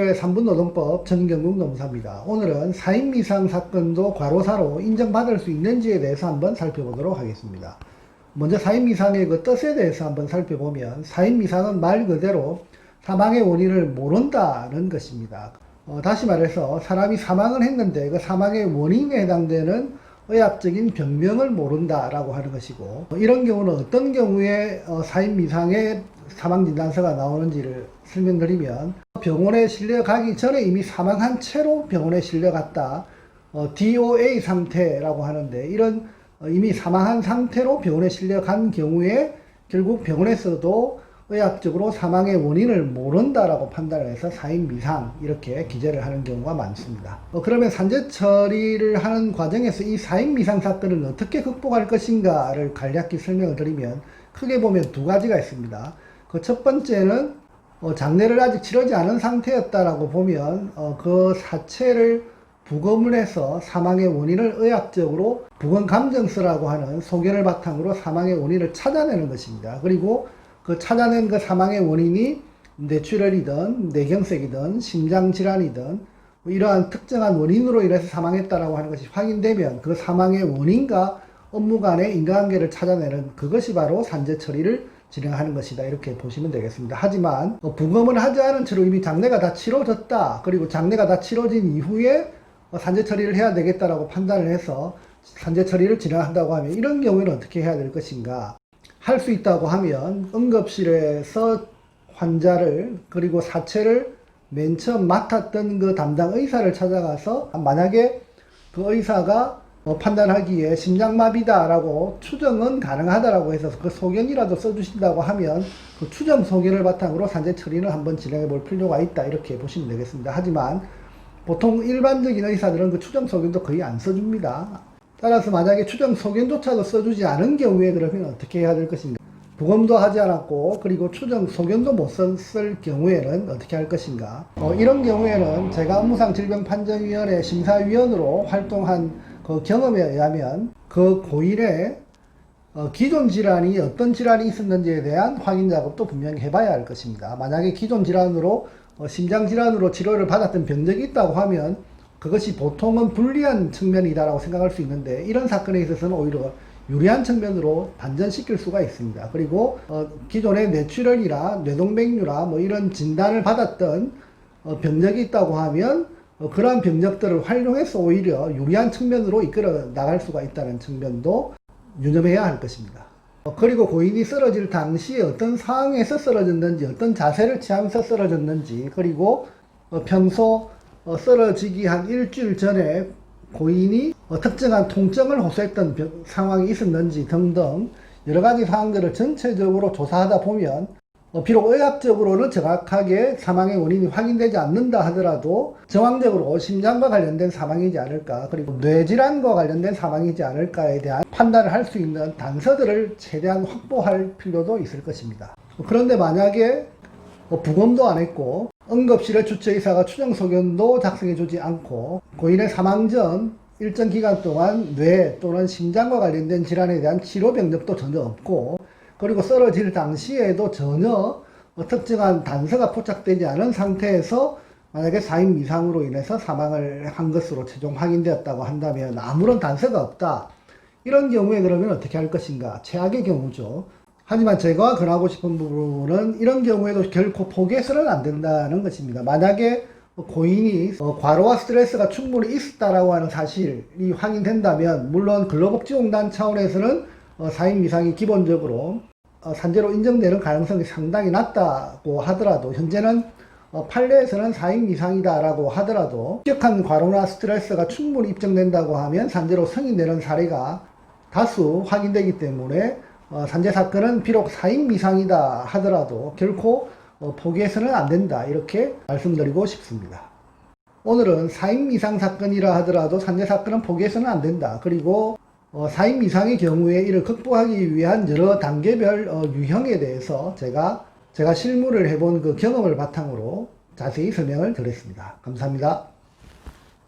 제11회 3분노동법 전경국 노무사입니다. 오늘은 4인 이상 사건도 과로사로 인정받을 수 있는지에 대해서 한번 살펴보도록 하겠습니다. 먼저 4인 이상의 그 뜻에 대해서 한번 살펴보면 4인 이상은 말 그대로 사망의 원인을 모른다는 것입니다. 다시 말해서 사람이 사망을 했는데 그 사망의 원인에 해당되는 의학적인 병명을 모른다라고 하는 것이고, 이런 경우는 어떤 경우에 4인 이상의 사망진단서가 나오는지를 설명드리면, 병원에 실려가기 전에 이미 사망한 채로 병원에 실려갔다, DOA 상태라고 하는데, 이런 이미 사망한 상태로 병원에 실려간 경우에 결국 병원에서도 의학적으로 사망의 원인을 모른다라고 판단을 해서 4인 미상 이렇게 기재를 하는 경우가 많습니다. 그러면 산재 처리를 하는 과정에서 이 4인 미상 사건을 어떻게 극복할 것인가를 간략히 설명을 드리면, 크게 보면 두 가지가 있습니다. 그 첫 번째는 장례를 아직 치르지 않은 상태였다라고 보면 그 사체를 부검을 해서 사망의 원인을 의학적으로 부검 감정서라고 하는 소견을 바탕으로 사망의 원인을 찾아내는 것입니다. 그리고 그 찾아낸 그 사망의 원인이 뇌출혈이든 뇌경색이든 심장질환이든 이러한 특정한 원인으로 인해서 사망했다라고 하는 것이 확인되면 그 사망의 원인과 업무 간의 인과관계를 찾아내는 그것이 바로 산재 처리를 진행하는 것이다, 이렇게 보시면 되겠습니다. 하지만 부검을 하지 않은 채로 이미 장례가 다 치러졌다, 그리고 장례가 다 치러진 이후에 산재 처리를 해야 되겠다라고 판단을 해서 산재 처리를 진행한다고 하면, 이런 경우에는 어떻게 해야 될 것인가? 할 수 있다고 하면 응급실에서 환자를, 그리고 사체를 맨 처음 맡았던 그 담당 의사를 찾아가서, 만약에 그 의사가 판단하기에 심장마비다라고 추정은 가능하다라고 해서 그 소견이라도 써주신다고 하면 그 추정 소견을 바탕으로 산재 처리는 한번 진행해 볼 필요가 있다, 이렇게 보시면 되겠습니다. 하지만 보통 일반적인 의사들은 그 추정 소견도 거의 안 써줍니다. 따라서 만약에 추정 소견조차도 써주지 않은 경우에 그러면 어떻게 해야 될 것인가? 부검도 하지 않았고 그리고 추정 소견도 못 썼을 경우에는 어떻게 할 것인가? 이런 경우에는 제가 업무상 질병판정위원회 심사위원으로 활동한 그 경험에 의하면 그 고인의 기존 질환이 어떤 질환이 있었는지에 대한 확인 작업도 분명히 해봐야 할 것입니다. 만약에 기존 질환으로 심장질환으로 치료를 받았던 병적이 있다고 하면 그것이 보통은 불리한 측면이다라고 생각할 수 있는데, 이런 사건에 있어서는 오히려 유리한 측면으로 반전시킬 수가 있습니다. 그리고 기존의 뇌출혈이나 뇌동맥류나 이런 진단을 받았던 병적이 있다고 하면 그러한 병적들을 활용해서 오히려 유리한 측면으로 이끌어 나갈 수가 있다는 측면도 유념해야 할 것입니다. 그리고 고인이 쓰러질 당시에 어떤 상황에서 쓰러졌는지, 어떤 자세를 취하면서 쓰러졌는지, 그리고 평소 쓰러지기 한 일주일 전에 고인이 특정한 통증을 호소했던 상황이 있었는지 등등 여러가지 사항들을 전체적으로 조사하다 보면, 비록 의학적으로는 정확하게 사망의 원인이 확인되지 않는다 하더라도 정황적으로 심장과 관련된 사망이지 않을까, 그리고 뇌질환과 관련된 사망이지 않을까에 대한 판단을 할 수 있는 단서들을 최대한 확보할 필요도 있을 것입니다. 그런데 만약에 부검도 안 했고 응급실의 주치의사가 추정소견도 작성해 주지 않고 고인의 사망 전 일정 기간 동안 뇌 또는 심장과 관련된 질환에 대한 치료 병력도 전혀 없고, 그리고 쓰러질 당시에도 전혀 특정한 단서가 포착되지 않은 상태에서 만약에 4인 이상으로 인해서 사망을 한 것으로 최종 확인되었다고 한다면, 아무런 단서가 없다, 이런 경우에 그러면 어떻게 할 것인가? 최악의 경우죠. 하지만 제가 권하고 싶은 부분은 이런 경우에도 결코 포기해서는 안 된다는 것입니다. 만약에 고인이 과로와 스트레스가 충분히 있었다라고 하는 사실이 확인된다면, 물론 근로복지공단 차원에서는 4인 이상이 기본적으로 산재로 인정되는 가능성이 상당히 낮다고 하더라도, 현재는 판례에서는 4인 이상이다라고 하더라도 급격한 과로나 스트레스가 충분히 입증된다고 하면 산재로 승인되는 사례가 다수 확인되기 때문에 산재 사건은 비록 4인 이상이다 하더라도 결코 포기해서는 안 된다, 이렇게 말씀드리고 싶습니다. 오늘은 4인 이상 사건이라 하더라도 산재 사건은 포기해서는 안 된다, 그리고 4인 이상의 경우에 이를 극복하기 위한 여러 단계별 유형에 대해서 제가 실무를 해본 그 경험을 바탕으로 자세히 설명을 드렸습니다. 감사합니다.